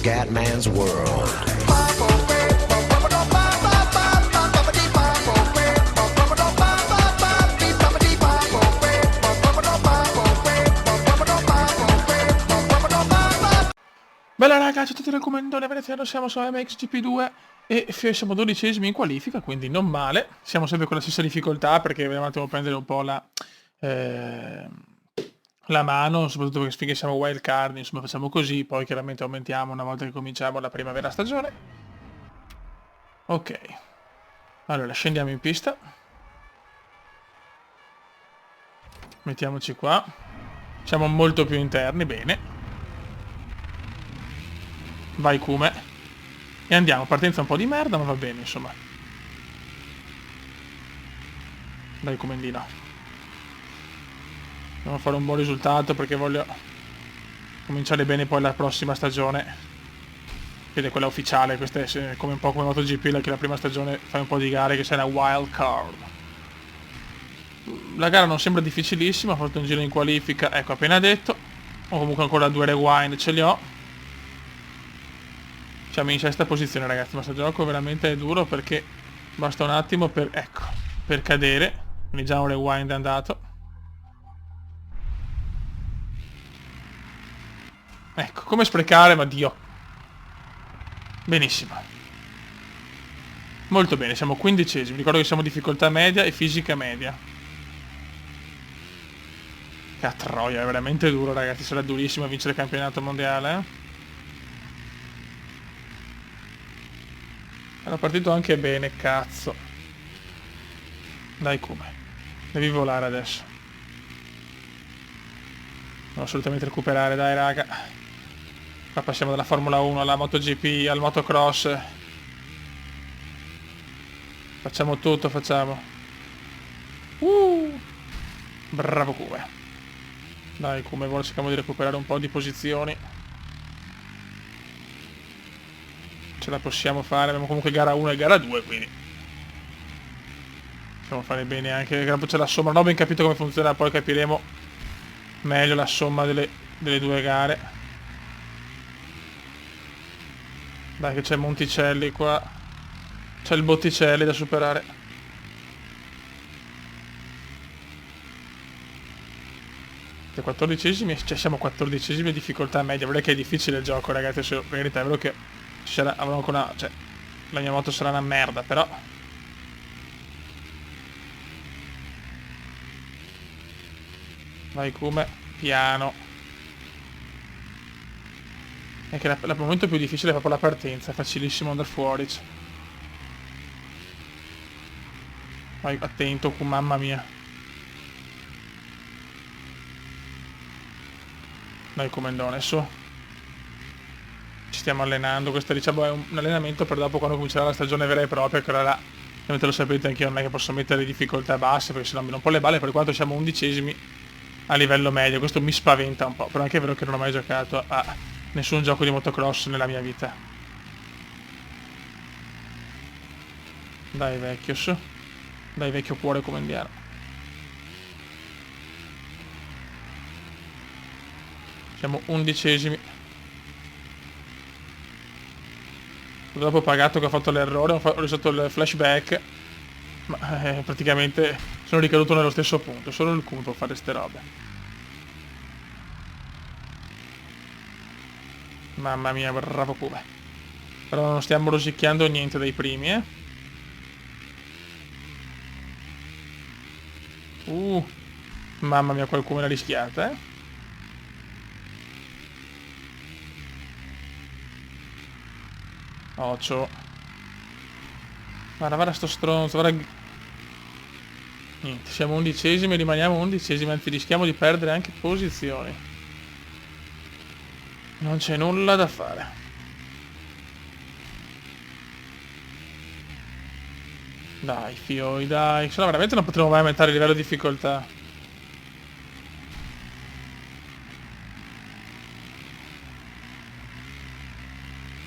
Scatman's World. Bella raga, ciao a tutti, raccomandone veneziano, siamo su MXGP2 e siamo 12esimi in qualifica, quindi non male. Siamo sempre con la stessa difficoltà perché vogliamo un attimo prendere un po' la mano, soprattutto perché finché siamo wild card, insomma facciamo così, poi chiaramente aumentiamo una volta che cominciamo la primavera stagione. Ok, allora scendiamo in pista. Mettiamoci qua. Siamo molto più interni, bene. Vai Kume. E andiamo, partenza un po' di merda, ma va bene, insomma. Dai Kumendino. Dobbiamo fare un buon risultato perché voglio cominciare bene poi la prossima stagione. Ed è quella ufficiale, questa è come un po' come MotoGP, che la prima stagione fai un po' di gare che sei una wild card. La gara non sembra difficilissima, ho fatto un giro in qualifica, ecco appena detto. O comunque ancora 2 rewind ce li ho. Siamo in sesta posizione ragazzi, ma sto gioco veramente è duro perché basta un attimo per, ecco, per cadere. Quindi già un rewind è andato. Ecco, come sprecare, ma Dio. Benissimo. Molto bene, siamo 15esimi. Ricordo che siamo difficoltà media e fisica media. Che troia, è veramente duro ragazzi, sarà durissimo vincere il campionato mondiale, eh? Era partito anche bene, cazzo. Dai Kume. Devi volare adesso. Devo assolutamente recuperare, dai raga. Qua passiamo dalla Formula 1 alla MotoGP, al motocross. Facciamo tutto, facciamo. Bravo Kume. Dai Kume, ora cerchiamo di recuperare un po' di posizioni. Ce la possiamo fare, abbiamo comunque gara 1 e gara 2, quindi possiamo fare bene anche, c'è la somma, non ho ben capito come funziona, poi capiremo meglio la somma delle due gare. Dai che c'è Monticelli qua, c'è il Botticelli da superare. Siamo 14esimi, cioè siamo 14esimi difficoltà media, vorrei che è difficile il gioco ragazzi, in verità è vero che avrò ancora una, cioè la mia moto sarà una merda, però vai Kume, piano. È che il momento più difficile è proprio la partenza, è facilissimo andare fuori. Vai attento, mamma mia. Dai Comendone, su. Ci stiamo allenando, questo diciamo è un allenamento per dopo quando comincerà la stagione vera e propria, che ora là, ovviamente lo sapete anche io, non è che posso mettere difficoltà basse, perché sennò mi rompo le balle, per quanto siamo 11esimi a livello medio, questo mi spaventa un po', però anche è vero che non ho mai giocato a nessun gioco di motocross nella mia vita. Dai vecchio, su. Dai vecchio cuore comendiano. Siamo 11esimi. Dopo pagato che ho fatto l'errore, ho risolto il flashback. Ma praticamente sono ricaduto nello stesso punto. Solo il Kuma può fare ste robe. Mamma mia, bravo Kuma. Però non stiamo rosicchiando niente dai primi, eh. Mamma mia, qualcuno l'ha rischiata, eh. Occhio. Guarda sto stronzo, guarda. Niente, siamo 11esimi, rimaniamo 11esimi, anzi rischiamo di perdere anche posizioni. Non c'è nulla da fare. Dai, fioi, dai. Se no veramente non potremo mai aumentare il livello di difficoltà.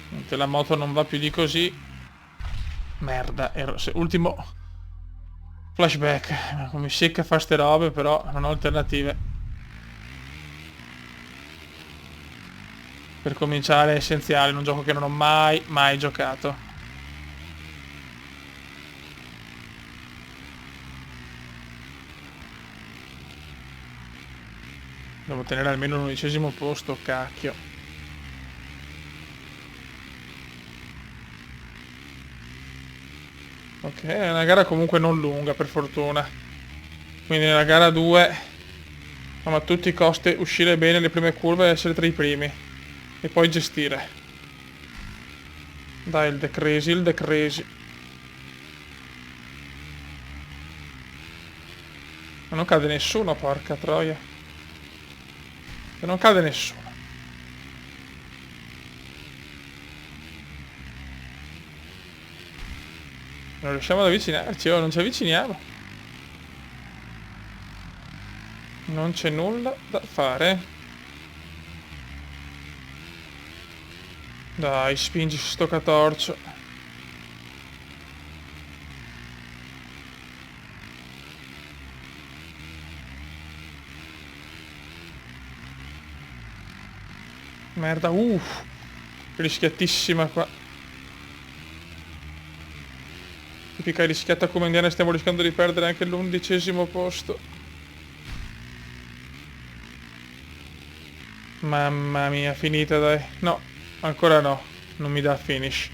Niente, la moto non va più di così. Merda, ultimo flashback. Mi secca fa ste robe, però non ho alternative. Per cominciare è essenziale in un gioco che non ho mai giocato. Devo ottenere almeno l'11° posto, cacchio. Ok, è una gara comunque non lunga, per fortuna. Quindi nella gara 2 dobbiamo a tutti i costi uscire bene le prime curve e essere tra i primi. E poi gestire. Dai, il decresi, il decresi. Ma non cade nessuno, porca troia. E non cade nessuno. Non riusciamo ad avvicinarci, oh, non ci avviciniamo. Non c'è nulla da fare. Dai, spingi su sto catorcio. Merda, rischiatissima qua. Tipica rischiata come indiana, stiamo rischiando di perdere anche l'11° posto. Mamma mia, finita dai. No, ancora no, non mi dà finish.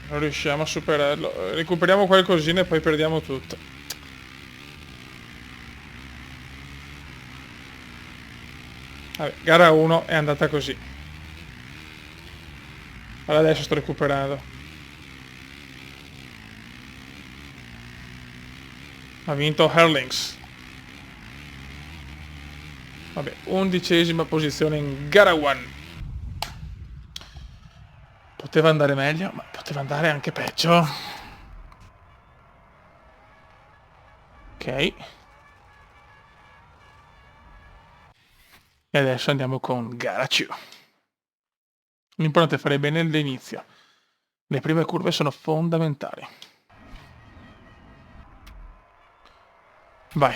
Non riusciamo a superarlo. Recuperiamo qualcosina e poi perdiamo tutto. Vabbè, gara 1 è andata così. Allora adesso sto recuperando. Ha vinto Herlings. Vabbè, 11° posizione in gara 1. Poteva andare meglio, ma poteva andare anche peggio. Ok. E adesso andiamo con gara 2. L'importante è fare bene all'inizio. Le prime curve sono fondamentali. Vai.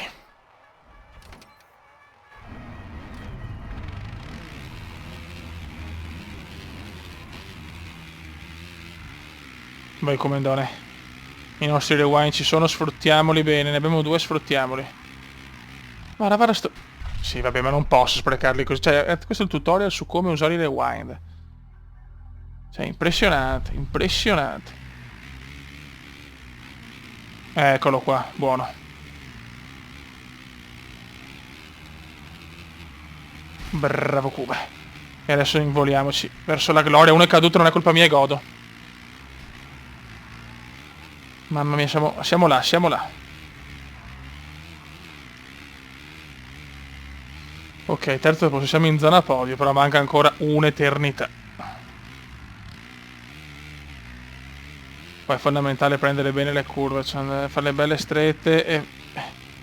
Vai comandone. I nostri rewind ci sono, sfruttiamoli bene. Ne abbiamo 2, sfruttiamoli. Guarda sto... Sì, vabbè, ma non posso sprecarli così. Cioè, questo è il tutorial su come usare i rewind. Cioè, impressionante, impressionante. Eccolo qua, buono. Bravo Cuba. E adesso involiamoci verso la gloria. Uno è caduto, non è colpa mia e godo. Mamma mia, siamo là, siamo là. Ok, terzo posto, siamo in zona podio, però manca ancora un'eternità. Poi è fondamentale prendere bene le curve, cioè farle belle strette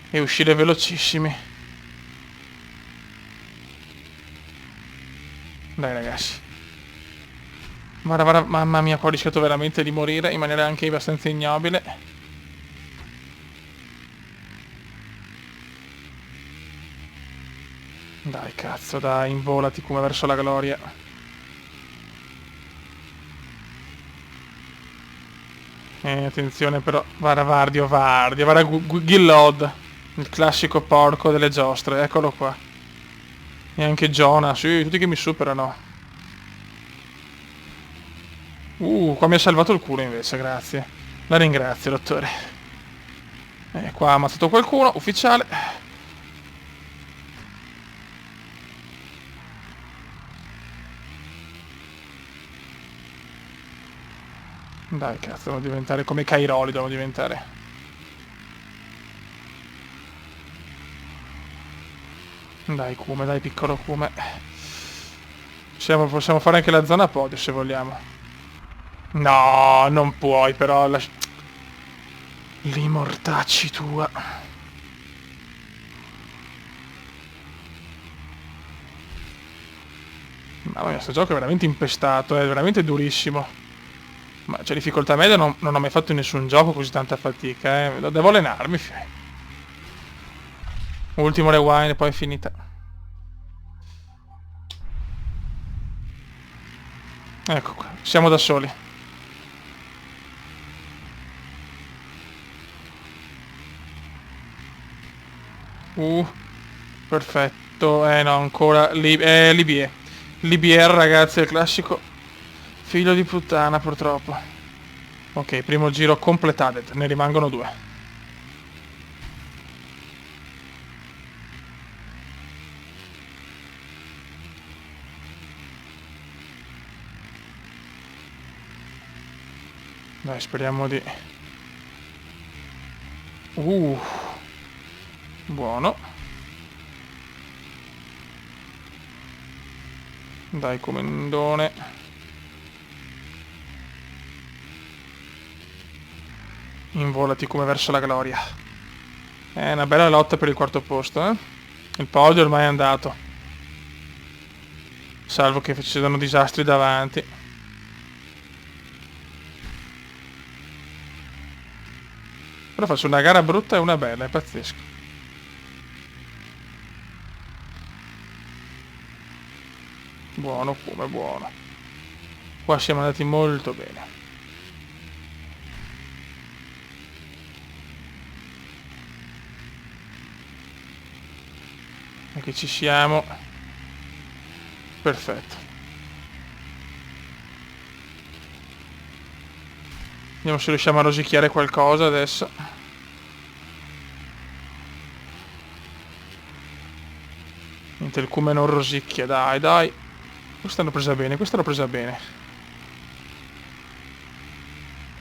e uscire velocissimi. Dai ragazzi. Mamma mia, qua ho rischiato veramente di morire in maniera anche abbastanza ignobile. Dai cazzo, dai, involati come verso la gloria. Attenzione però, guarda Vardio, guarda Gillod, il classico porco delle giostre, eccolo qua. E anche Jonah, sì, tutti che mi superano. Qua mi ha salvato il culo invece, grazie. La ringrazio, dottore. Qua ha ammazzato qualcuno, ufficiale. Dai cazzo, devo diventare come Cairoli, devo diventare. Dai Cume, dai piccolo Cume. Possiamo fare anche la zona podio se vogliamo. No, non puoi però. Li mortacci tua. Mamma mia, questo gioco è veramente impestato, è veramente durissimo. Ma c'è difficoltà media, non ho mai fatto in nessun gioco così tanta fatica, Devo allenarmi, Ultimo rewind, poi è finita. Ecco qua, siamo da soli. Perfetto. No, ancora Libie. Libier, ragazzi, è il classico figlio di puttana, purtroppo. Ok, primo giro completato, ne rimangono 2. Dai, speriamo di... Buono. Dai, comendone. Involati come verso la gloria. È una bella lotta per il quarto posto, eh. Il podio ormai è andato. Salvo che ci siano disastri davanti. Però faccio una gara brutta e una bella, è pazzesco. Buono come buono. Qua siamo andati molto bene. E che ci siamo. Perfetto. Vediamo se riusciamo a rosicchiare qualcosa adesso. Niente, il cume non rosicchia, dai, dai. Questa l'ho presa bene, questa l'ho presa bene.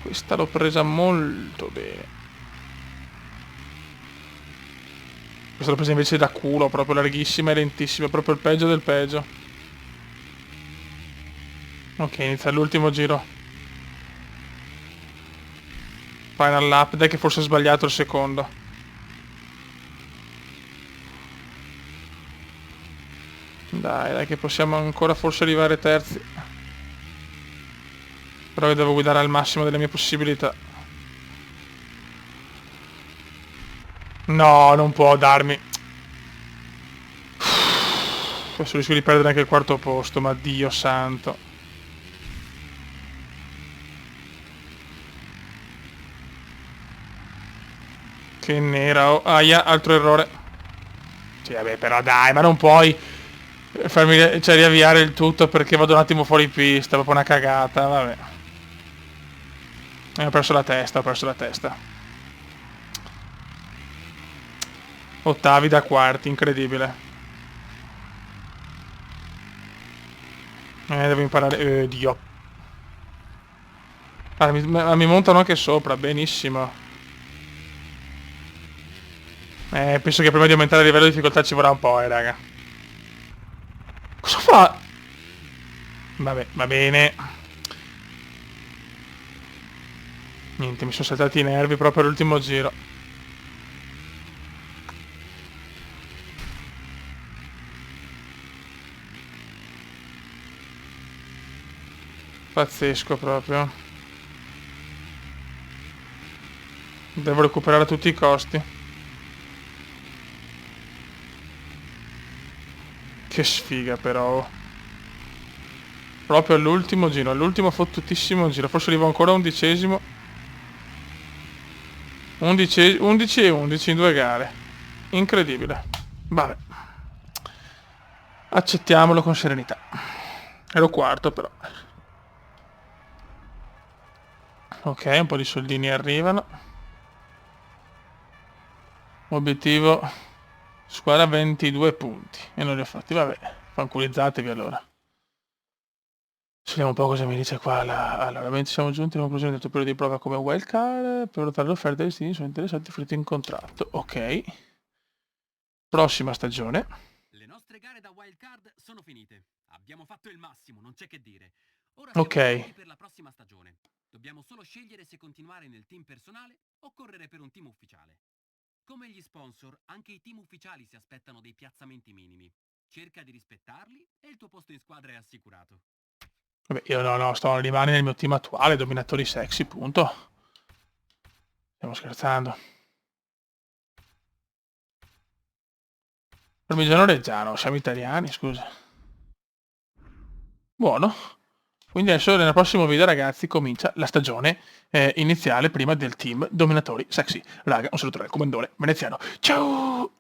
Questa l'ho presa molto bene. Questa l'ho presa invece da culo, proprio larghissima e lentissima, proprio il peggio del peggio. Ok, inizia l'ultimo giro. Final lap, dai che forse ho sbagliato il secondo. Dai che possiamo ancora forse arrivare terzi. Però che devo guidare al massimo delle mie possibilità. No, non può darmi. Adesso rischio di perdere anche il quarto posto, ma Dio santo. Che nera, oh. Aia, altro errore. Sì, vabbè, però dai, ma non puoi farmi, cioè, riavviare il tutto perché vado un attimo fuori pista, proprio una cagata, vabbè. Ho perso la testa, ho perso la testa. Ottavi da quarti, incredibile. Devo imparare... Dio. Ah, mi montano anche sopra, benissimo. Penso che prima di aumentare il livello di difficoltà ci vorrà un po', raga. Cosa fa? Vabbè, va bene. Niente, mi sono saltati i nervi proprio all'ultimo giro. Pazzesco proprio. Devo recuperare a tutti i costi. Che sfiga però. Proprio all'ultimo giro, all'ultimo fottutissimo giro. Forse arrivo ancora a 11esimo. 11 e 11 in 2 gare. Incredibile. Vabbè. Accettiamolo con serenità. Ero quarto però. Ok, un po' di soldini arrivano. Obiettivo squadra 22 punti. E non li ho fatti, vabbè. Fanculizzatevi allora. Vediamo un po' cosa mi dice qua. Allora, siamo giunti alla conclusione del tuo periodo di prova come wildcard. Per valutare l'offerta dei destini sono interessanti fritti in contratto. Ok. Prossima stagione. Le nostre gare da wildcard sono finite. Abbiamo fatto il massimo, non c'è che dire. Ora siamo pronti per la prossima stagione. Dobbiamo solo scegliere se continuare nel team personale o correre per un team ufficiale. Come gli sponsor, anche i team ufficiali si aspettano dei piazzamenti minimi. Cerca di rispettarli e il tuo posto in squadra è assicurato. Vabbè, io no, sto rimane nel mio team attuale, dominatori sexy, punto. Stiamo scherzando. Parmigiano Reggiano, siamo italiani, scusa. Buono. Quindi adesso nel prossimo video, ragazzi, comincia la stagione iniziale prima del team Dominatori Sexy. Raga, un saluto dal comandone veneziano. Ciao!